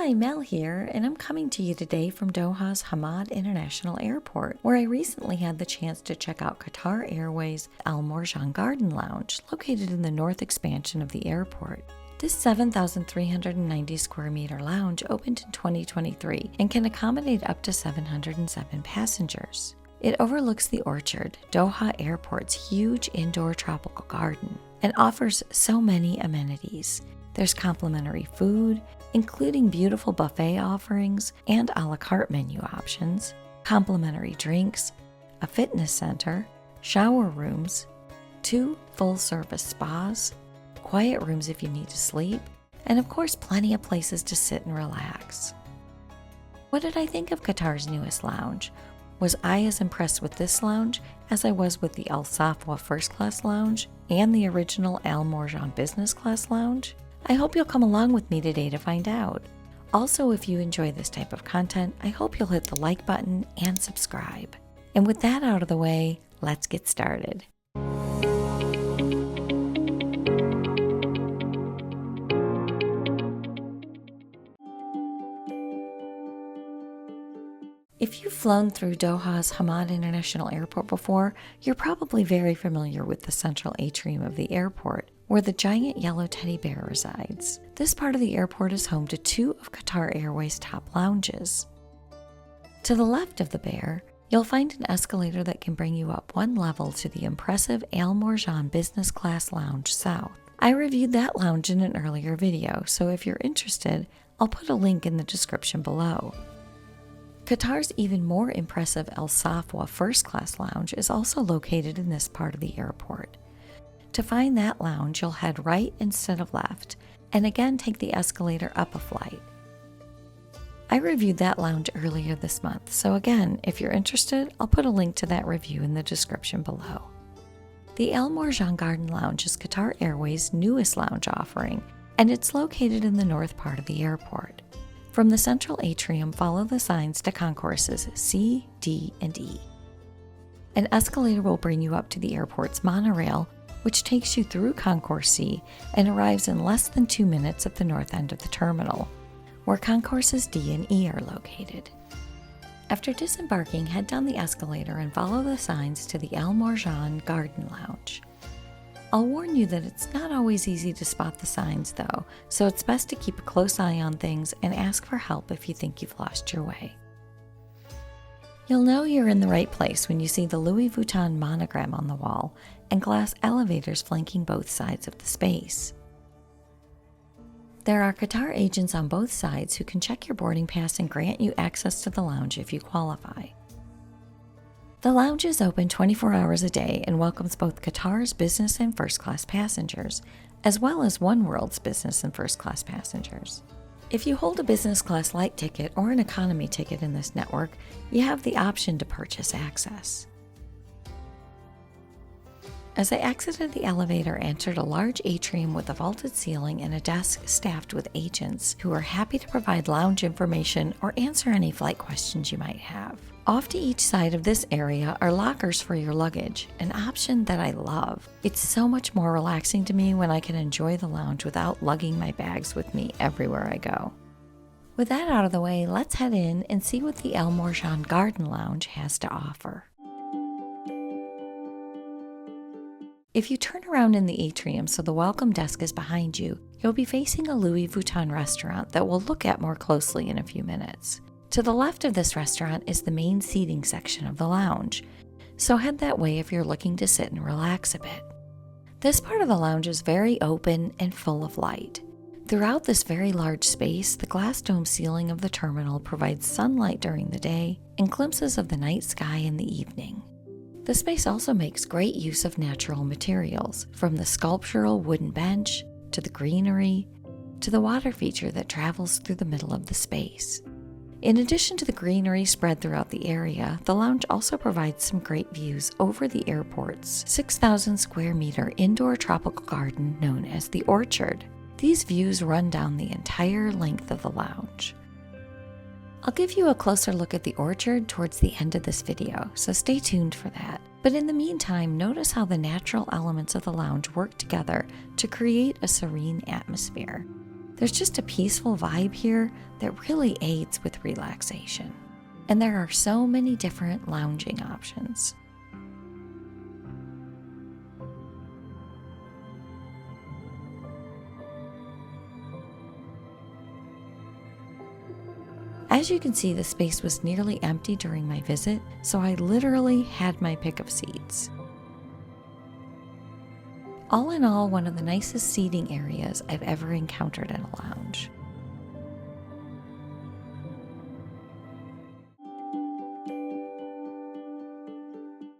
Hi, Mel here, and I'm coming to you today from Doha's Hamad International Airport, where I recently had the chance to check out Qatar Airways' Mourjan Garden Lounge, located in the north expansion of the airport. This 7,390 square meter lounge opened in 2023 and can accommodate up to 707 passengers. It overlooks the Orchard, Doha Airport's huge indoor tropical garden, and offers so many amenities. There's complimentary food, including beautiful buffet offerings and a la carte menu options, complimentary drinks, a fitness center, shower rooms, 2 full-service spas, quiet rooms if you need to sleep, and of course plenty of places to sit and relax. What did I think of Qatar's newest lounge? Was I as impressed with this lounge as I was with the Al Safwa First Class Lounge and the original Al Mourjan Business Class Lounge? I hope you'll come along with me today to find out. Also, if you enjoy this type of content, I hope you'll hit the like button and subscribe. And with that out of the way, let's get started. If you've flown through Doha's Hamad International Airport before, you're probably very familiar with the central atrium of the airport, where the giant yellow teddy bear resides. This part of the airport is home to 2 of Qatar Airways' top lounges. To the left of the bear, you'll find an escalator that can bring you up 1 level to the impressive Al Mourjan Business Class Lounge South. I reviewed that lounge in an earlier video, so if you're interested, I'll put a link in the description below. Qatar's even more impressive Al Safwa First Class Lounge is also located in this part of the airport. To find that lounge, you'll head right instead of left, and again take the escalator up a flight. I reviewed that lounge earlier this month, so again, if you're interested, I'll put a link to that review in the description below. The Al Mourjan Garden Lounge is Qatar Airways' newest lounge offering, and it's located in the north part of the airport. From the central atrium, follow the signs to concourses C, D, and E. An escalator will bring you up to the airport's monorail, which takes you through Concourse C and arrives in less than 2 minutes at the north end of the terminal, where Concourses D and E are located. After disembarking, head down the escalator and follow the signs to the Al Mourjan Garden Lounge. I'll warn you that it's not always easy to spot the signs though, so it's best to keep a close eye on things and ask for help if you think you've lost your way. You'll know you're in the right place when you see the Louis Vuitton monogram on the wall and glass elevators flanking both sides of the space. There are Qatar agents on both sides who can check your boarding pass and grant you access to the lounge if you qualify. The lounge is open 24 hours a day and welcomes both Qatar's business and first class passengers, as well as Oneworld's business and first class passengers. If you hold a business class light ticket or an economy ticket in this network, you have the option to purchase access. As I exited the elevator, I entered a large atrium with a vaulted ceiling and a desk staffed with agents who are happy to provide lounge information or answer any flight questions you might have. Off to each side of this area are lockers for your luggage, an option that I love. It's so much more relaxing to me when I can enjoy the lounge without lugging my bags with me everywhere I go. With that out of the way, let's head in and see what the Al Mourjan Garden Lounge has to offer. If you turn around in the atrium so the welcome desk is behind you, you'll be facing a Louis Vuitton restaurant that we'll look at more closely in a few minutes. To the left of this restaurant is the main seating section of the lounge, so head that way if you're looking to sit and relax a bit. This part of the lounge is very open and full of light. Throughout this very large space, the glass dome ceiling of the terminal provides sunlight during the day and glimpses of the night sky in the evening. The space also makes great use of natural materials, from the sculptural wooden bench, to the greenery, to the water feature that travels through the middle of the space. In addition to the greenery spread throughout the area, the lounge also provides some great views over the airport's 6,000 square meter indoor tropical garden known as the Orchard. These views run down the entire length of the lounge. I'll give you a closer look at the Orchard towards the end of this video, so stay tuned for that. But in the meantime, notice how the natural elements of the lounge work together to create a serene atmosphere. There's just a peaceful vibe here that really aids with relaxation. And there are so many different lounging options. As you can see, the space was nearly empty during my visit, so I literally had my pick of seats. All in all, one of the nicest seating areas I've ever encountered in a lounge.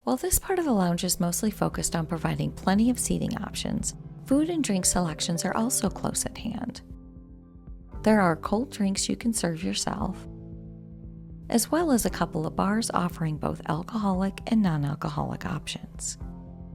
While this part of the lounge is mostly focused on providing plenty of seating options, food and drink selections are also close at hand. There are cold drinks you can serve yourself, as well as a couple of bars offering both alcoholic and non-alcoholic options.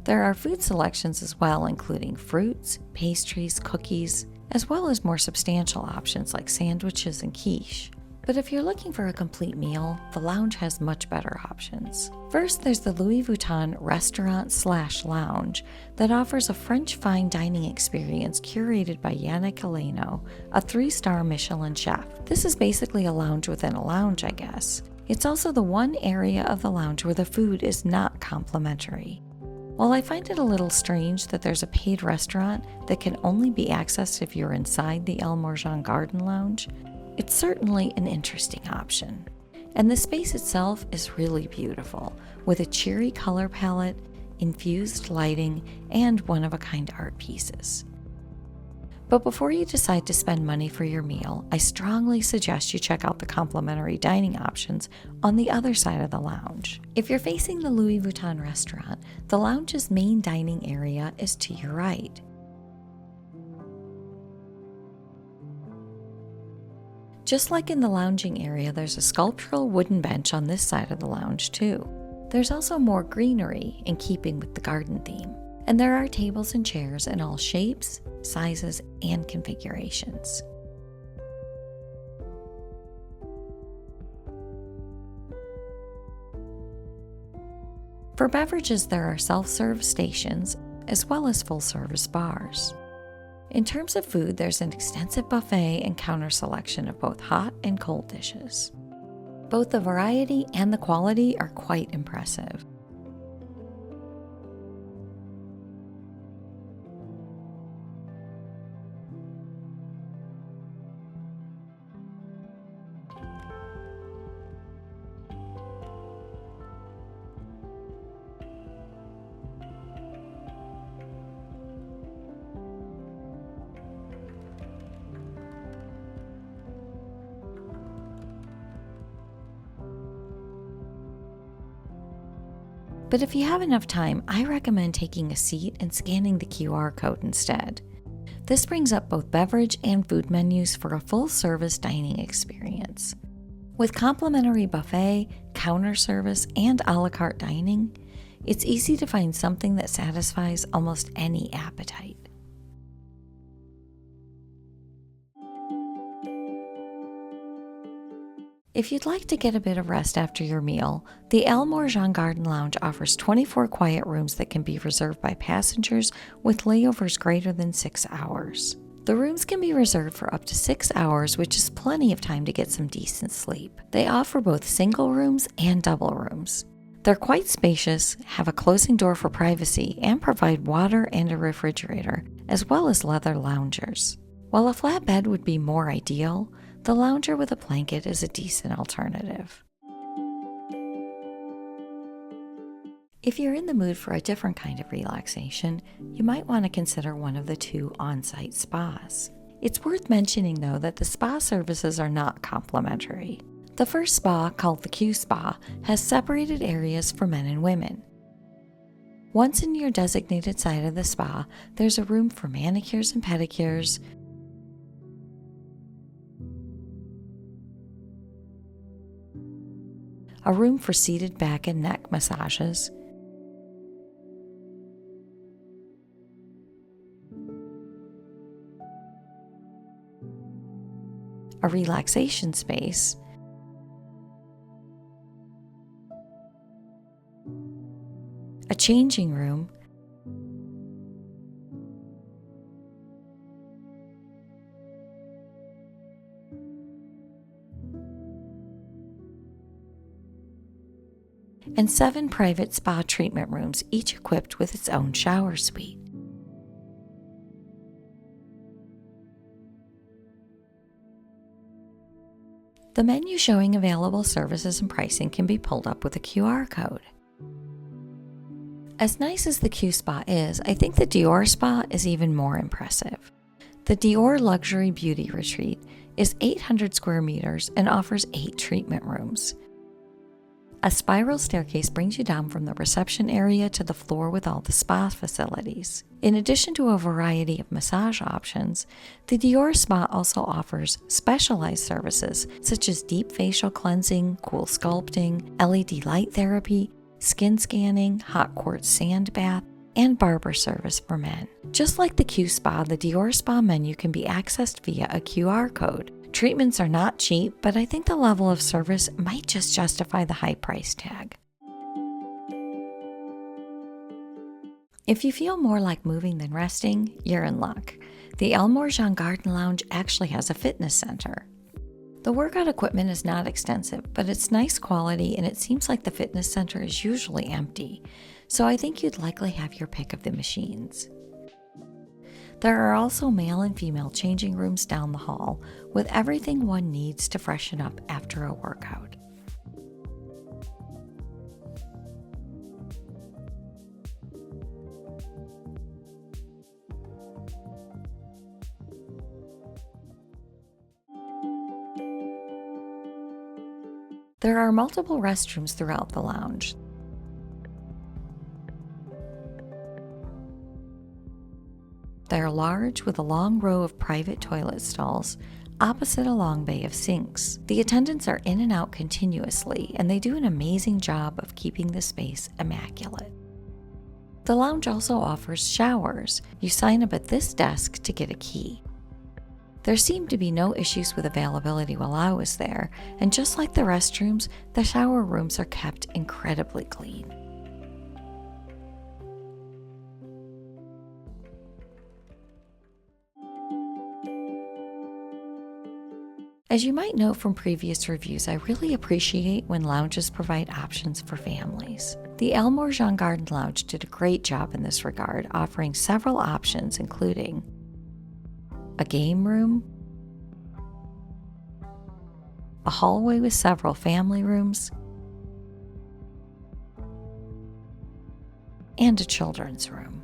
There are food selections as well, including fruits, pastries, cookies, as well as more substantial options like sandwiches and quiche. But if you're looking for a complete meal, the lounge has much better options. First, there's the Louis Vuitton Restaurant/Lounge that offers a French fine dining experience curated by Yannick Eleno, a 3-star Michelin chef. This is basically a lounge within a lounge, I guess. It's also the one area of the lounge where the food is not complimentary. While I find it a little strange that there's a paid restaurant that can only be accessed if you're inside the Mourjan Garden Lounge, it's certainly an interesting option. And the space itself is really beautiful, with a cheery color palette, infused lighting, and one-of-a-kind art pieces. But before you decide to spend money for your meal, I strongly suggest you check out the complimentary dining options on the other side of the lounge. If you're facing the Louis Vuitton restaurant, the lounge's main dining area is to your right. Just like in the lounging area, there's a sculptural wooden bench on this side of the lounge too. There's also more greenery in keeping with the garden theme. And there are tables and chairs in all shapes, sizes, and configurations. For beverages, there are self-serve stations as well as full-service bars. In terms of food, there's an extensive buffet and counter selection of both hot and cold dishes. Both the variety and the quality are quite impressive. But if you have enough time, I recommend taking a seat and scanning the QR code instead. This brings up both beverage and food menus for a full-service dining experience. With complimentary buffet, counter service, and a la carte dining, it's easy to find something that satisfies almost any appetite. If you'd like to get a bit of rest after your meal, the Mourjan Garden Lounge offers 24 quiet rooms that can be reserved by passengers with layovers greater than 6 hours. The rooms can be reserved for up to 6 hours, which is plenty of time to get some decent sleep. They offer both single rooms and double rooms. They're quite spacious, have a closing door for privacy, and provide water and a refrigerator, as well as leather loungers. While a flat bed would be more ideal, the lounger with a blanket is a decent alternative. If you're in the mood for a different kind of relaxation, you might want to consider one of the 2 on-site spas. It's worth mentioning, though, that the spa services are not complimentary. The first spa, called the Q Spa, has separated areas for men and women. Once in your designated side of the spa, there's a room for manicures and pedicures, a room for seated back and neck massages, a relaxation space, a changing room, and 7 private spa treatment rooms, each equipped with its own shower suite. The menu showing available services and pricing can be pulled up with a QR code. As nice as the Q Spa is, I think the Dior Spa is even more impressive. The Dior Luxury Beauty Retreat is 800 square meters and offers 8 treatment rooms. A spiral staircase brings you down from the reception area to the floor with all the spa facilities. In addition to a variety of massage options, the Dior Spa also offers specialized services such as deep facial cleansing, cool sculpting, LED light therapy, skin scanning, hot quartz sand bath, and barber service for men. Just like the Q Spa, the Dior Spa menu can be accessed via a QR code. Treatments are not cheap, but I think the level of service might just justify the high price tag. If you feel more like moving than resting, you're in luck. The Mourjan Garden Lounge actually has a fitness center. The workout equipment is not extensive, but it's nice quality and it seems like the fitness center is usually empty, so I think you'd likely have your pick of the machines. There are also male and female changing rooms down the hall, with everything one needs to freshen up after a workout. There are multiple restrooms throughout the lounge. They are large with a long row of private toilet stalls opposite a long bay of sinks. The attendants are in and out continuously, and they do an amazing job of keeping the space immaculate. The lounge also offers showers. You sign up at this desk to get a key. There seemed to be no issues with availability while I was there, and just like the restrooms, the shower rooms are kept incredibly clean. As you might know from previous reviews, I really appreciate when lounges provide options for families. The Mourjan Garden Lounge did a great job in this regard, offering several options including a game room, a hallway with several family rooms, and a children's room.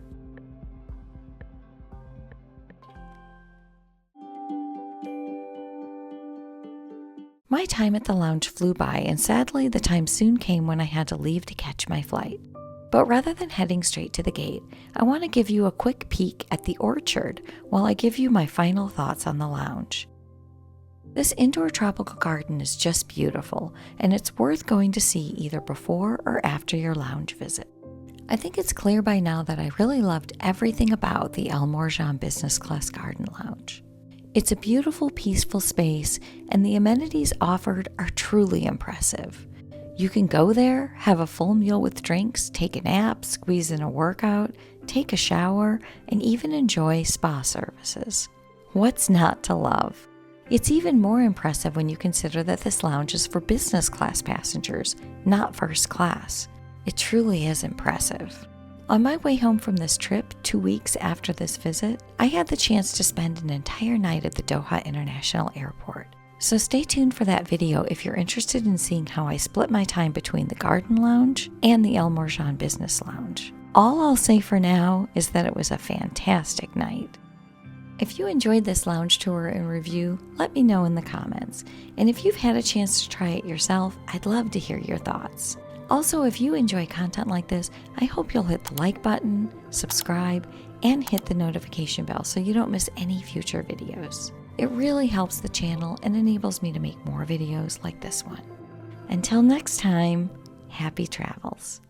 My time at the lounge flew by, and sadly, the time soon came when I had to leave to catch my flight. But rather than heading straight to the gate, I want to give you a quick peek at the orchard while I give you my final thoughts on the lounge. This indoor tropical garden is just beautiful, and it's worth going to see either before or after your lounge visit. I think it's clear by now that I really loved everything about the Mourjan Business Class Garden Lounge. It's a beautiful, peaceful space, and the amenities offered are truly impressive. You can go there, have a full meal with drinks, take a nap, squeeze in a workout, take a shower, and even enjoy spa services. What's not to love? It's even more impressive when you consider that this lounge is for business class passengers, not first class. It truly is impressive. On my way home from this trip, 2 weeks after this visit, I had the chance to spend an entire night at the Doha International Airport. So stay tuned for that video if you're interested in seeing how I split my time between the Garden Lounge and the Mourjan Business Lounge. All I'll say for now is that it was a fantastic night. If you enjoyed this lounge tour and review, let me know in the comments. And if you've had a chance to try it yourself, I'd love to hear your thoughts. Also, if you enjoy content like this, I hope you'll hit the like button, subscribe, and hit the notification bell so you don't miss any future videos. It really helps the channel and enables me to make more videos like this one. Until next time, happy travels.